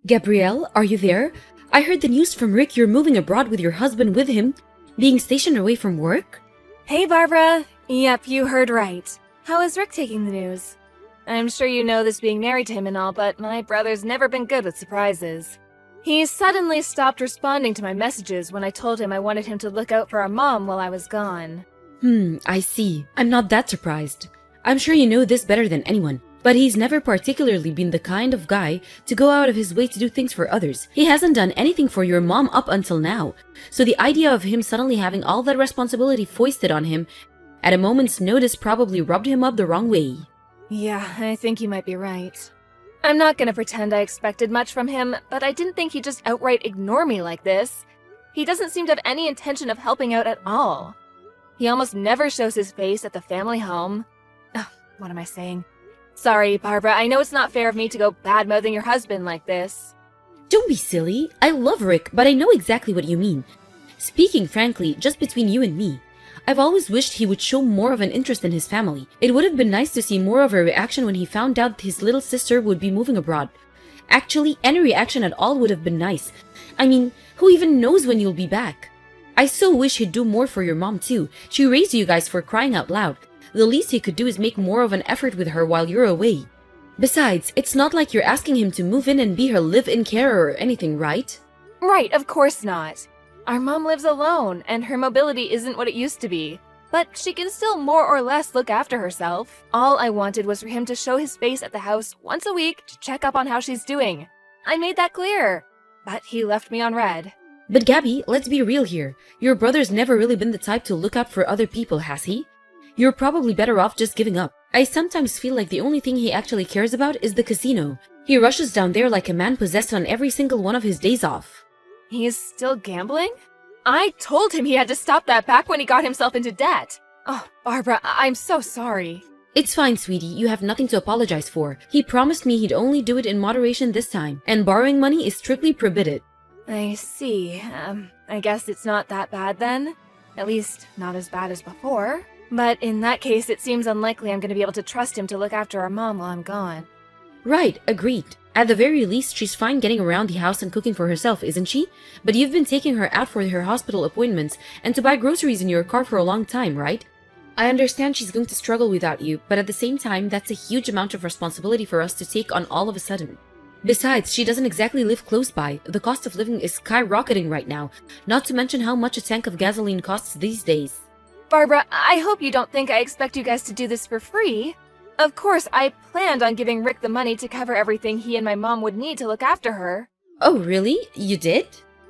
Gabrielle, are you there? I heard the news from Rick you're moving abroad with your husband with him, being stationed away from work? Hey, Barbara. Yep, you heard right. How is Rick taking the news? I'm sure you know this being married to him and all, but my brother's never been good with surprises. He suddenly stopped responding to my messages when I told him I wanted him to look out for our mom while I was gone. I see. I'm not that surprised. I'm sure you know this better than anyone, but he's never particularly been the kind of guy to go out of his way to do things for others. He hasn't done anything for your mom up until now, so the idea of him suddenly having all that responsibility foisted on him at a moment's notice probably rubbed him up the wrong way. Yeah, I think you might be right. I'm not gonna pretend I expected much from him, but I didn't think he'd just outright ignore me like this. He doesn't seem to have any intention of helping out at all. He almost never shows his face at the family home. What am I saying? Sorry, Barbara, I know it's not fair of me to go bad-mouthing your husband like this. Don't be silly. I love Rick, but I know exactly what you mean. Speaking frankly, just between you and me, I've always wished he would show more of an interest in his family. It would have been nice to see more of a reaction when he found out his little sister would be moving abroad. Actually, any reaction at all would have been nice. I mean, who even knows when you'll be back? I so wish he'd do more for your mom too. She raised you guys, for crying out loud. The least he could do is make more of an effort with her while you're away. Besides, it's not like you're asking him to move in and be her live-in carer or anything, right? Right, of course not. Our mom lives alone, and her mobility isn't what it used to be. But she can still more or less look after herself. All I wanted was for him to show his face at the house once a week to check up on how she's doing. I made that clear. But he left me on red. But Gabby, let's be real here. Your brother's never really been the type to look out for other people, has he? You're probably better off just giving up. I sometimes feel like the only thing he actually cares about is the casino. He rushes down there like a man possessed on every single one of his days off. He's still gambling? I told him he had to stop that back when he got himself into debt. Oh, Barbara, I'm so sorry. It's fine, sweetie. You have nothing to apologize for. He promised me he'd only do it in moderation this time, and borrowing money is strictly prohibited. I see. I guess it's not that bad then. At least, not as bad as before. But in that case, it seems unlikely I'm going to be able to trust him to look after our mom while I'm gone. Right, agreed. At the very least, she's fine getting around the house and cooking for herself, isn't she? But you've been taking her out for her hospital appointments and to buy groceries in your car for a long time, right? I understand she's going to struggle without you, but at the same time, that's a huge amount of responsibility for us to take on all of a sudden. Besides, she doesn't exactly live close by. The cost of living is skyrocketing right now, not to mention how much a tank of gasoline costs these days. Barbara, I hope you don't think I expect you guys to do this for free. Of course, I planned on giving Rick the money to cover everything he and my mom would need to look after her. Oh, really? You did?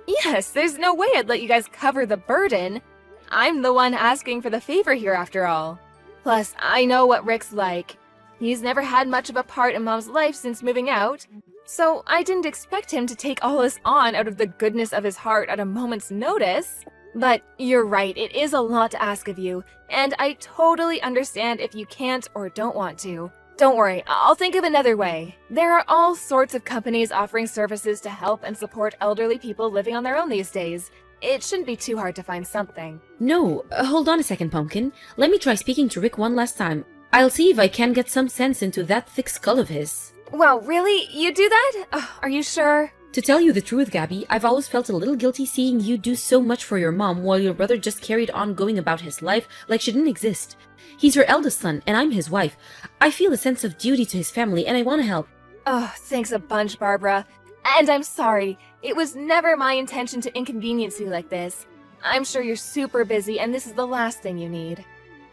Yes, there's no way I'd let you guys cover the burden. I'm the one asking for the favor here after all. Plus, I know what Rick's like. He's never had much of a part in Mom's life since moving out, so I didn't expect him to take all this on out of the goodness of his heart at a moment's notice. But you're right, it is a lot to ask of you, and I totally understand if you can't or don't want to. Don't worry, I'll think of another way. There are all sorts of companies offering services to help and support elderly people living on their own these days. It shouldn't be too hard to find something. No, hold on a second, Pumpkin. Let me try speaking to Rick one last time. I'll see if I can get some sense into that thick skull of his. Wow, really? You do that? Are you sure? To tell you the truth, Gabby, I've always felt a little guilty seeing you do so much for your mom while your brother just carried on going about his life like she didn't exist. He's her eldest son, and I'm his wife. I feel a sense of duty to his family, and I want to help. Oh, thanks a bunch, Barbara. And I'm sorry. It was never my intention to inconvenience you like this. I'm sure you're super busy, and this is the last thing you need.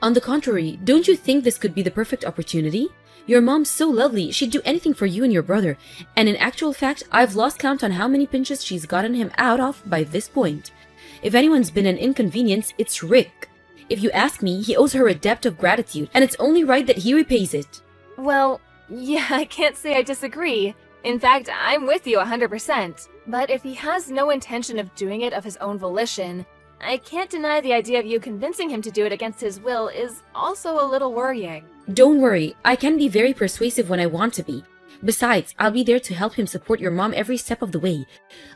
On the contrary, don't you think this could be the perfect opportunity? Your mom's so lovely, she'd do anything for you and your brother, and in actual fact, I've lost count on how many pinches she's gotten him out of by this point. If anyone's been an inconvenience, it's Rick. If you ask me, he owes her a debt of gratitude, and it's only right that he repays it. Well, yeah, I can't say I disagree. In fact, I'm with you 100%. But if he has no intention of doing it of his own volition, I can't deny the idea of you convincing him to do it against his will is also a little worrying. Don't worry, I can be very persuasive when I want to be. Besides, I'll be there to help him support your mom every step of the way.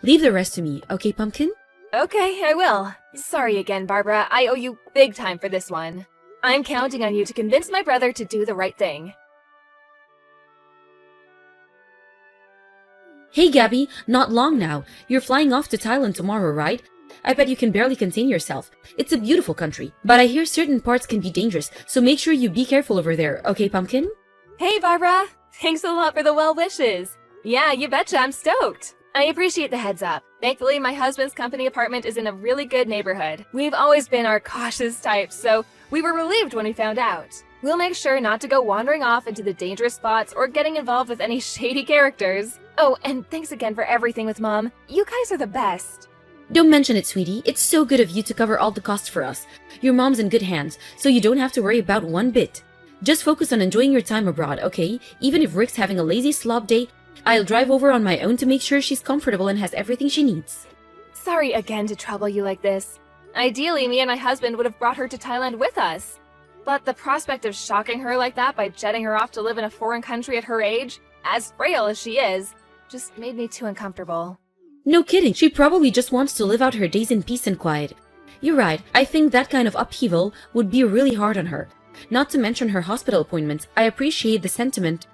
Leave the rest to me, okay, Pumpkin? Okay, I will. Sorry again, Barbara. I owe you big time for this one. I'm counting on you to convince my brother to do the right thing. Hey Gabby, not long now. You're flying off to Thailand tomorrow, right? I bet you can barely contain yourself. It's a beautiful country, but I hear certain parts can be dangerous, so make sure you be careful over there, okay, Pumpkin? Hey, Barbara! Thanks a lot for the well wishes. Yeah, you betcha, I'm stoked. I appreciate the heads up. Thankfully, my husband's company apartment is in a really good neighborhood. We've always been our cautious types, so we were relieved when we found out. We'll make sure not to go wandering off into the dangerous spots or getting involved with any shady characters. Oh, and thanks again for everything with Mom. You guys are the best. Don't mention it, sweetie. It's so good of you to cover all the costs for us. Your mom's in good hands, so you don't have to worry about one bit. Just focus on enjoying your time abroad, okay? Even if Rick's having a lazy slob day, I'll drive over on my own to make sure she's comfortable and has everything she needs. Sorry again to trouble you like this. Ideally, me and my husband would have brought her to Thailand with us. But the prospect of shocking her like that by jetting her off to live in a foreign country at her age, as frail as she is, just made me too uncomfortable. No kidding, she probably just wants to live out her days in peace and quiet. You're right, I think that kind of upheaval would be really hard on her. Not to mention her hospital appointments, I appreciate the sentiment,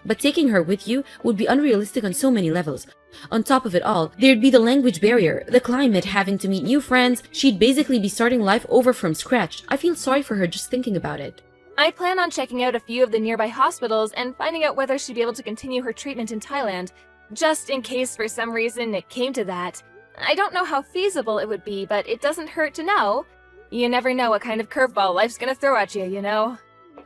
but taking her with you would be unrealistic on so many levels. On top of it all, there'd be the language barrier, the climate, having to meet new friends. She'd basically be starting life over from scratch. I feel sorry for her just thinking about it. I plan on checking out a few of the nearby hospitals and finding out whether she'd be able to continue her treatment in Thailand, just in case for some reason it came to that. I don't know how feasible it would be, but it doesn't hurt to know. You never know what kind of curveball life's gonna throw at you, you know?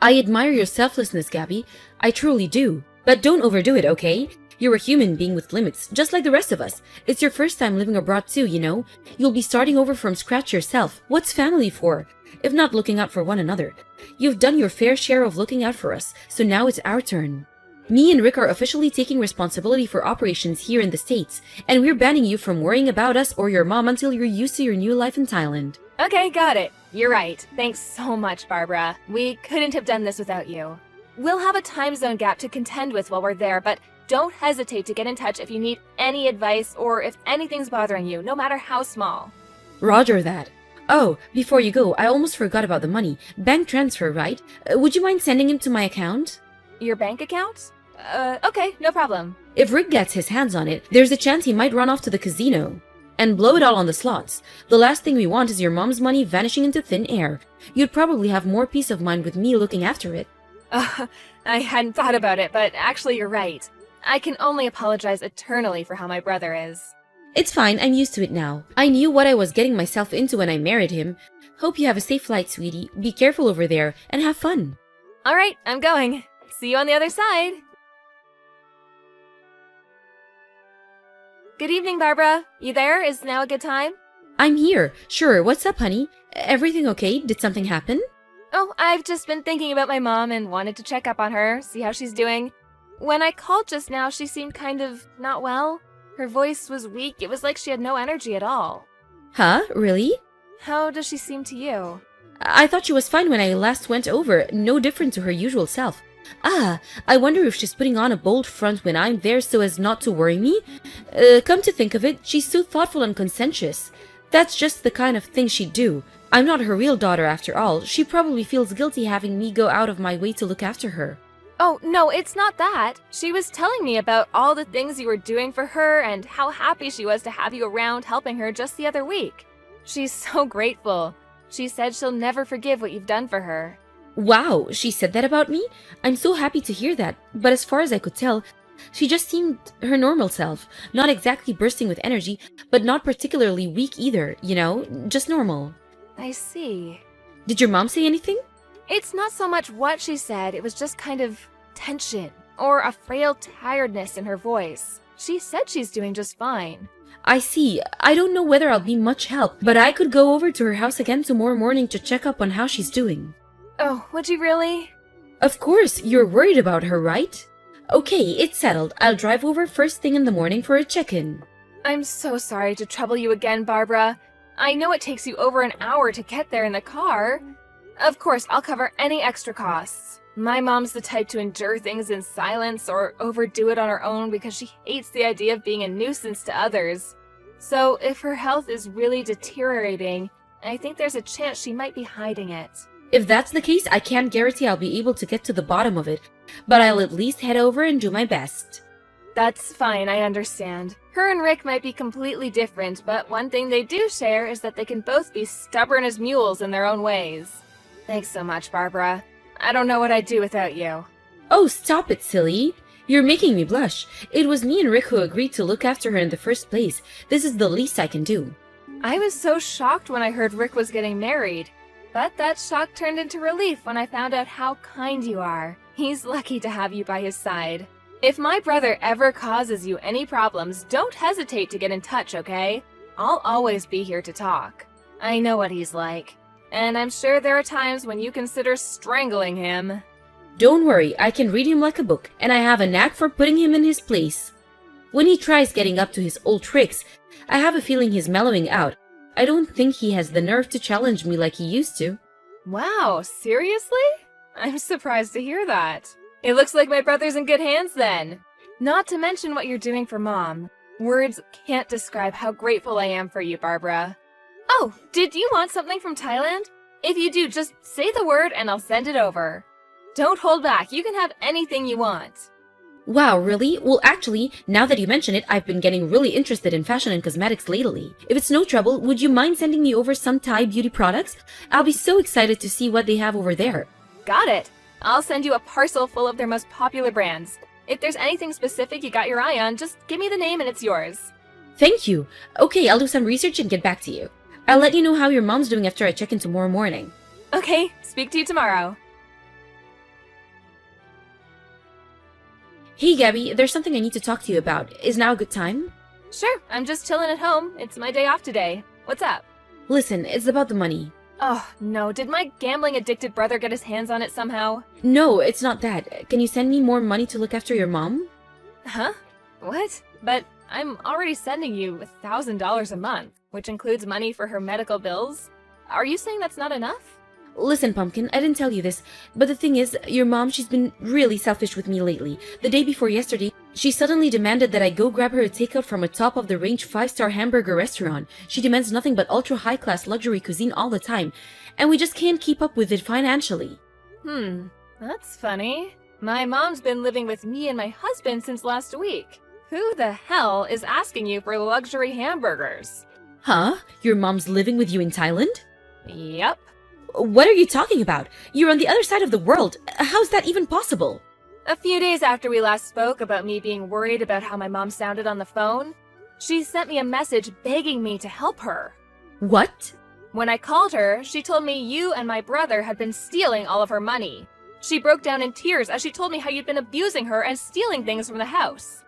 I admire your selflessness, Gabby. I truly do. But don't overdo it, okay? You're a human being with limits, just like the rest of us. It's your first time living abroad too, you know? You'll be starting over from scratch yourself. What's family for, if not looking out for one another? You've done your fair share of looking out for us, so now it's our turn. Me and Rick are officially taking responsibility for operations here in the States, and we're banning you from worrying about us or your mom until you're used to your new life in Thailand. Okay, got it. You're right. Thanks so much, Barbara. We couldn't have done this without you. We'll have a time zone gap to contend with while we're there, but don't hesitate to get in touch if you need any advice or if anything's bothering you, no matter how small. Roger that. Oh, before you go, I almost forgot about the money. Bank transfer, right? Would you mind sending him to my account? Your bank account? Okay, no problem. If Rick gets his hands on it, there's a chance he might run off to the casino and blow it all on the slots. The last thing we want is your mom's money vanishing into thin air. You'd probably have more peace of mind with me looking after it. I hadn't thought about it, but actually you're right. I can only apologize eternally for how my brother is. It's fine, I'm used to it now. I knew what I was getting myself into when I married him. Hope you have a safe flight, sweetie. Be careful over there, and have fun. Alright, I'm going. See you on the other side. Good evening, Barbara. You there? Is now a good time? I'm here. Sure, what's up, honey? Everything okay? Did something happen? Oh, I've just been thinking about my mom and wanted to check up on her, see how she's doing. When I called just now, she seemed kind of not well. Her voice was weak. It was like she had no energy at all. Huh? Really? How does she seem to you? I thought she was fine when I last went over. No different to her usual self. Ah, I wonder if she's putting on a bold front when I'm there so as not to worry me? Come to think of it, she's so thoughtful and conscientious. That's just the kind of thing she'd do. I'm not her real daughter after all. She probably feels guilty having me go out of my way to look after her. Oh, no, it's not that. She was telling me about all the things you were doing for her and how happy she was to have you around helping her just the other week. She's so grateful. She said she'll never forgive what you've done for her. Wow, she said that about me? I'm so happy to hear that, but as far as I could tell, she just seemed her normal self. Not exactly bursting with energy, but not particularly weak either, you know? Just normal. I see. Did your mom say anything? It's not so much what she said, it was just kind of tension, or a frail tiredness in her voice. She said she's doing just fine. I see. I don't know whether I'll be much help, but I could go over to her house again tomorrow morning to check up on how she's doing. Oh, would you really? Of course, you're worried about her, right? Okay, it's settled. I'll drive over first thing in the morning for a check-in. I'm so sorry to trouble you again, Barbara. I know it takes you over an hour to get there in the car. Of course, I'll cover any extra costs. My mom's the type to endure things in silence or overdo it on her own because she hates the idea of being a nuisance to others. So if her health is really deteriorating, I think there's a chance she might be hiding it. If that's the case, I can't guarantee I'll be able to get to the bottom of it, but I'll at least head over and do my best. That's fine, I understand. Her and Rick might be completely different, but one thing they do share is that they can both be stubborn as mules in their own ways. Thanks so much, Barbara. I don't know what I'd do without you. Oh, stop it, silly. You're making me blush. It was me and Rick who agreed to look after her in the first place. This is the least I can do. I was so shocked when I heard Rick was getting married. But that shock turned into relief when I found out how kind you are. He's lucky to have you by his side. If my brother ever causes you any problems, don't hesitate to get in touch, okay? I'll always be here to talk. I know what he's like. And I'm sure there are times when you consider strangling him. Don't worry, I can read him like a book, and I have a knack for putting him in his place. When he tries getting up to his old tricks, I have a feeling he's mellowing out. I don't think he has the nerve to challenge me like he used to. Wow, seriously? I'm surprised to hear that. It looks like my brother's in good hands then. Not to mention what you're doing for Mom. Words can't describe how grateful I am for you, Barbara. Oh, did you want something from Thailand? If you do, just say the word and I'll send it over. Don't hold back, you can have anything you want. Wow, really? Well, actually, now that you mention it, I've been getting really interested in fashion and cosmetics lately. If it's no trouble, would you mind sending me over some Thai beauty products? I'll be so excited to see what they have over there. Got it. I'll send you a parcel full of their most popular brands. If there's anything specific you got your eye on, just give me the name and it's yours. Thank you. Okay, I'll do some research and get back to you. I'll let you know how your mom's doing after I check in tomorrow morning. Okay, speak to you tomorrow. Hey Gabby, there's something I need to talk to you about. Is now a good time? Sure, I'm just chilling at home. It's my day off today. What's up? Listen, it's about the money. Oh, no. Did my gambling-addicted brother get his hands on it somehow? No, it's not that. Can you send me more money to look after your mom? Huh? What? But I'm already sending you $1,000 a month, which includes money for her medical bills. Are you saying that's not enough? Listen, Pumpkin, I didn't tell you this, but the thing is, your mom, she's been really selfish with me lately. The day before yesterday, she suddenly demanded that I go grab her a takeout from a top-of-the-range 5-star hamburger restaurant. She demands nothing but ultra-high-class luxury cuisine all the time, and we just can't keep up with it financially. That's funny. My mom's been living with me and my husband since last week. Who the hell is asking you for luxury hamburgers? Huh? Your mom's living with you in Thailand? Yep. What are you talking about? You're on the other side of the world. How's that even possible? A few days after we last spoke about me being worried about how my mom sounded on the phone, she sent me a message begging me to help her. What? When I called her, she told me you and my brother had been stealing all of her money. She broke down in tears as she told me how you'd been abusing her and stealing things from the house.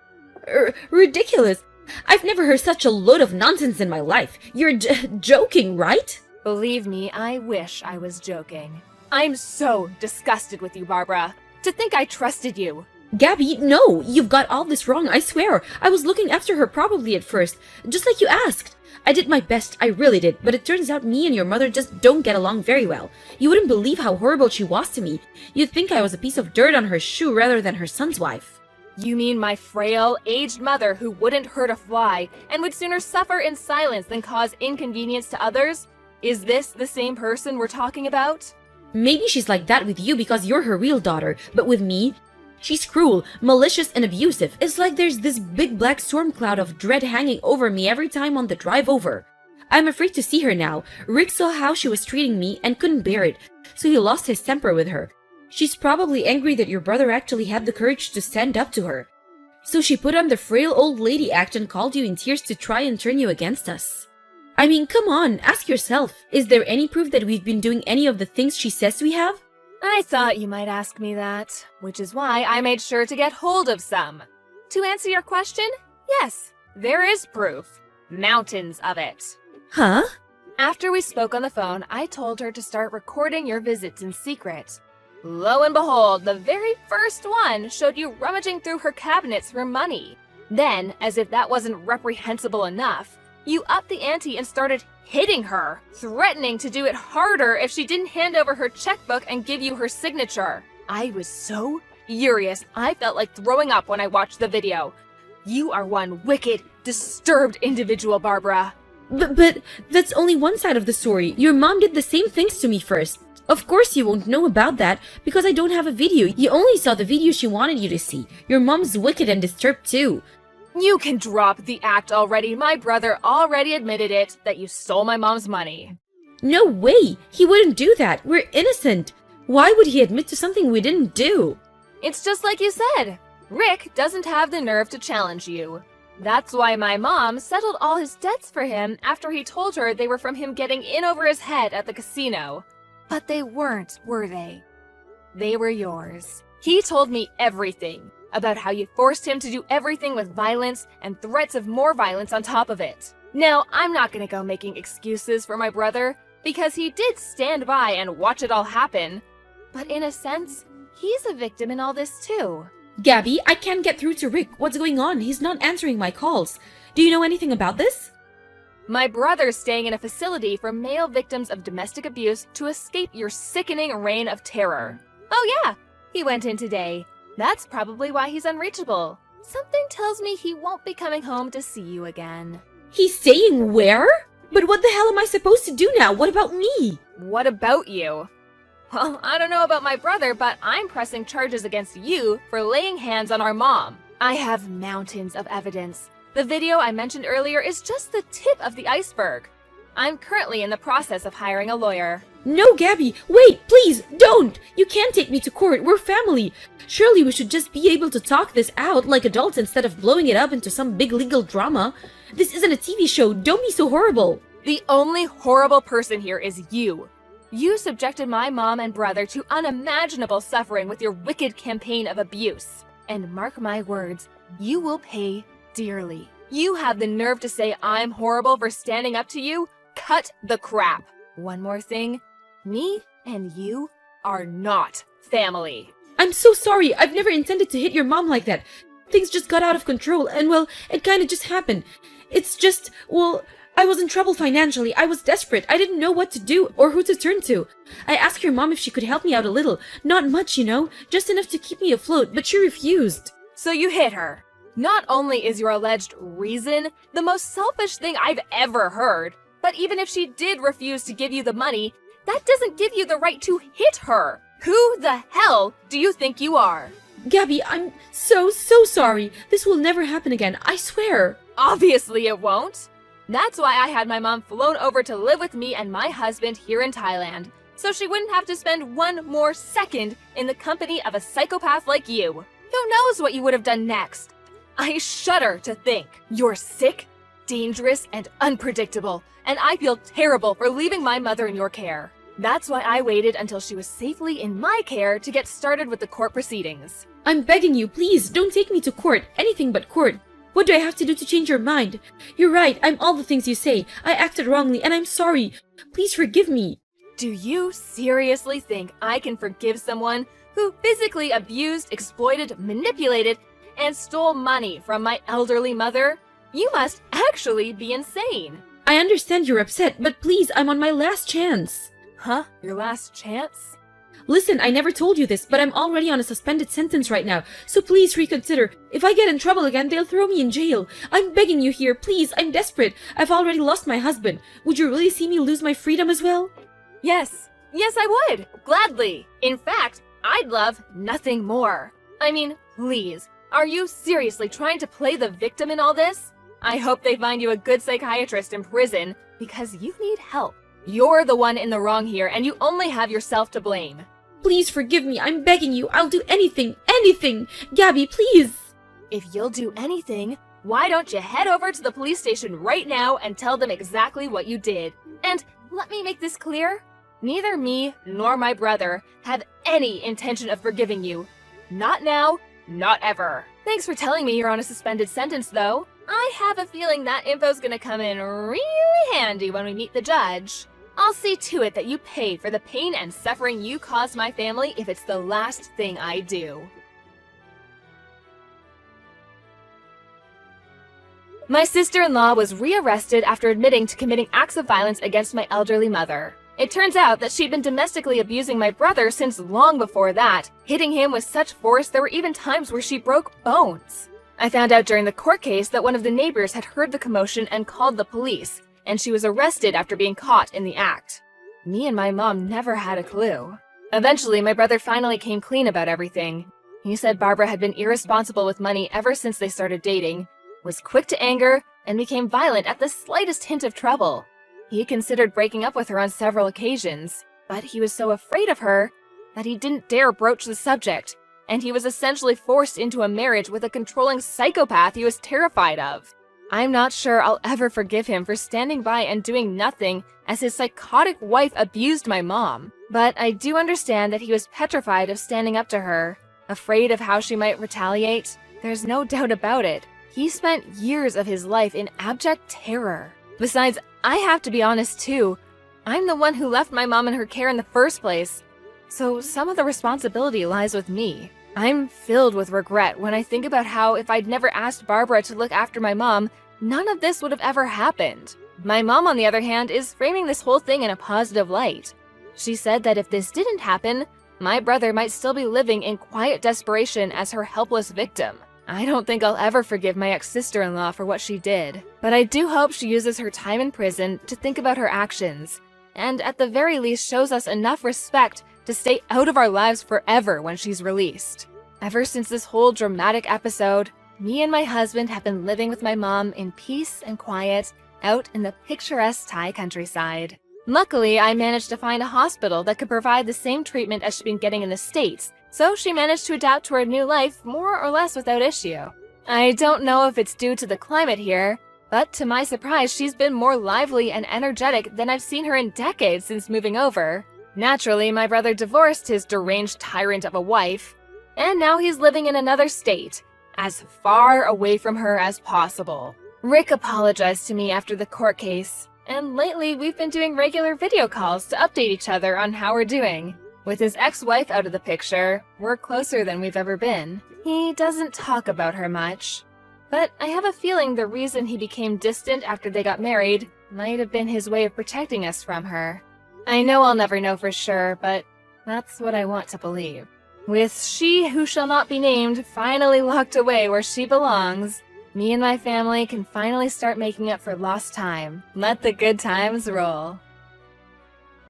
Ridiculous. I've never heard such a load of nonsense in my life. You're joking, right? Believe me, I wish I was joking. I'm so disgusted with you, Barbara. To think I trusted you. Gabby, no, you've got all this wrong, I swear. I was looking after her probably at first, just like you asked. I did my best, I really did, but it turns out me and your mother just don't get along very well. You wouldn't believe how horrible she was to me. You'd think I was a piece of dirt on her shoe rather than her son's wife. You mean my frail, aged mother who wouldn't hurt a fly and would sooner suffer in silence than cause inconvenience to others? Is this the same person we're talking about? Maybe she's like that with you because you're her real daughter, but with me, she's cruel, malicious, and abusive. It's like there's this big black storm cloud of dread hanging over me every time on the drive over. I'm afraid to see her now. Rick saw how she was treating me and couldn't bear it, so he lost his temper with her. She's probably angry that your brother actually had the courage to stand up to her. So she put on the frail old lady act and called you in tears to try and turn you against us. I mean, come on, ask yourself. Is there any proof that we've been doing any of the things she says we have? I thought you might ask me that, which is why I made sure to get hold of some. To answer your question, yes, there is proof. Mountains of it. Huh? After we spoke on the phone, I told her to start recording your visits in secret. Lo and behold, the very first one showed you rummaging through her cabinets for money. Then, as if that wasn't reprehensible enough, you upped the ante and started hitting her, threatening to do it harder if she didn't hand over her checkbook and give you her signature. I was so furious, I felt like throwing up when I watched the video. You are one wicked, disturbed individual, Barbara. But that's only one side of the story. Your mom did the same things to me first. Of course you won't know about that because I don't have a video. You only saw the video she wanted you to see. Your mom's wicked and disturbed too. You can drop the act already. My brother already admitted it, that you stole my mom's money. No way! He wouldn't do that. We're innocent. Why would he admit to something we didn't do? It's just like you said. Rick doesn't have the nerve to challenge you. That's why my mom settled all his debts for him after he told her they were from him getting in over his head at the casino. But they weren't, were they? They were yours. He told me everything about how you forced him to do everything with violence and threats of more violence on top of it. Now, I'm not gonna go making excuses for my brother because he did stand by and watch it all happen. But in a sense, he's a victim in all this too. Gabby, I can't get through to Rick. What's going on? He's not answering my calls. Do you know anything about this? My brother's staying in a facility for male victims of domestic abuse to escape your sickening reign of terror. Oh yeah, he went in today. That's probably why he's unreachable. Something tells me he won't be coming home to see you again. He's staying where? But what the hell am I supposed to do now? What about me? What about you? Well, I don't know about my brother, but I'm pressing charges against you for laying hands on our mom. I have mountains of evidence. The video I mentioned earlier is just the tip of the iceberg. I'm currently in the process of hiring a lawyer. No, Gabby, wait, please, don't! You can't take me to court, we're family. Surely we should just be able to talk this out like adults instead of blowing it up into some big legal drama. This isn't a TV show, don't be so horrible. The only horrible person here is you. You subjected my mom and brother to unimaginable suffering with your wicked campaign of abuse. And mark my words, you will pay dearly. You have the nerve to say I'm horrible for standing up to you? Cut the crap. One more thing, me and you are not family. I'm so sorry, I've never intended to hit your mom like that. Things just got out of control and well, it kinda just happened. It's just, well, I was in trouble financially. I was desperate. I didn't know what to do or who to turn to. I asked your mom if she could help me out a little. Not much, you know, just enough to keep me afloat, but she refused. So you hit her. Not only is your alleged reason the most selfish thing I've ever heard, but even if she did refuse to give you the money, that doesn't give you the right to hit her. Who the hell do you think you are? Gabby, I'm so sorry. This will never happen again, I swear. Obviously it won't. That's why I had my mom flown over to live with me and my husband here in Thailand, so she wouldn't have to spend one more second in the company of a psychopath like you. Who knows what you would have done next? I shudder to think. You're sick, dangerous, and unpredictable, and I feel terrible for leaving my mother in your care. That's why I waited until she was safely in my care to get started with the court proceedings. I'm begging you, please, don't take me to court. Anything but court. What do I have to do to change your mind? You're right, I'm all the things you say. I acted wrongly, and I'm sorry. Please forgive me. Do you seriously think I can forgive someone who physically abused, exploited, manipulated, and stole money from my elderly mother? You must actually be insane. I understand you're upset, but please, I'm on my last chance. Huh? Your last chance? Listen, I never told you this, but I'm already on a suspended sentence right now, so please reconsider. If I get in trouble again, they'll throw me in jail. I'm begging you here, please, I'm desperate. I've already lost my husband. Would you really see me lose my freedom as well? Yes, I would. Gladly. In fact, I'd love nothing more. I mean, please, are you seriously trying to play the victim in all this? I hope they find you a good psychiatrist in prison because you need help. You're the one in the wrong here, and you only have yourself to blame. Please forgive me, I'm begging you. I'll do anything, anything. Gabby, please. If you'll do anything, why don't you head over to the police station right now and tell them exactly what you did? And let me make this clear. Neither me nor my brother have any intention of forgiving you. Not now, not ever. Thanks for telling me you're on a suspended sentence, though. I have a feeling that info's gonna come in really handy when we meet the judge. I'll see to it that you pay for the pain and suffering you caused my family if it's the last thing I do. My sister-in-law was rearrested after admitting to committing acts of violence against my elderly mother. It turns out that she'd been domestically abusing my brother since long before that, hitting him with such force there were even times where she broke bones. I found out during the court case that one of the neighbors had heard the commotion and called the police, and she was arrested after being caught in the act. Me and my mom never had a clue. Eventually, my brother finally came clean about everything. He said Barbara had been irresponsible with money ever since they started dating, was quick to anger, and became violent at the slightest hint of trouble. He considered breaking up with her on several occasions, but he was so afraid of her that he didn't dare broach the subject, and he was essentially forced into a marriage with a controlling psychopath he was terrified of. I'm not sure I'll ever forgive him for standing by and doing nothing as his psychotic wife abused my mom, but I do understand that he was petrified of standing up to her, afraid of how she might retaliate. There's no doubt about it. He spent years of his life in abject terror. Besides, I have to be honest too. I'm the one who left my mom in her care in the first place, so some of the responsibility lies with me. I'm filled with regret when I think about how if I'd never asked Barbara to look after my mom, none of this would have ever happened. My mom, on the other hand, is framing this whole thing in a positive light. She said that if this didn't happen, my brother might still be living in quiet desperation as her helpless victim. I don't think I'll ever forgive my ex-sister-in-law for what she did, but I do hope she uses her time in prison to think about her actions, and at the very least shows us enough respect to stay out of our lives forever when she's released. Ever since this whole dramatic episode, me and my husband have been living with my mom in peace and quiet out in the picturesque Thai countryside. Luckily, I managed to find a hospital that could provide the same treatment as she'd been getting in the States, so she managed to adapt to her new life more or less without issue. I don't know if it's due to the climate here, but to my surprise, she's been more lively and energetic than I've seen her in decades since moving over. Naturally, my brother divorced his deranged tyrant of a wife, and now he's living in another state, as far away from her as possible. Rick apologized to me after the court case, and lately we've been doing regular video calls to update each other on how we're doing. With his ex-wife out of the picture, we're closer than we've ever been. He doesn't talk about her much, but I have a feeling the reason he became distant after they got married might have been his way of protecting us from her. I know I'll never know for sure, but that's what I want to believe. With she who shall not be named finally locked away where she belongs, me and my family can finally start making up for lost time. Let the good times roll.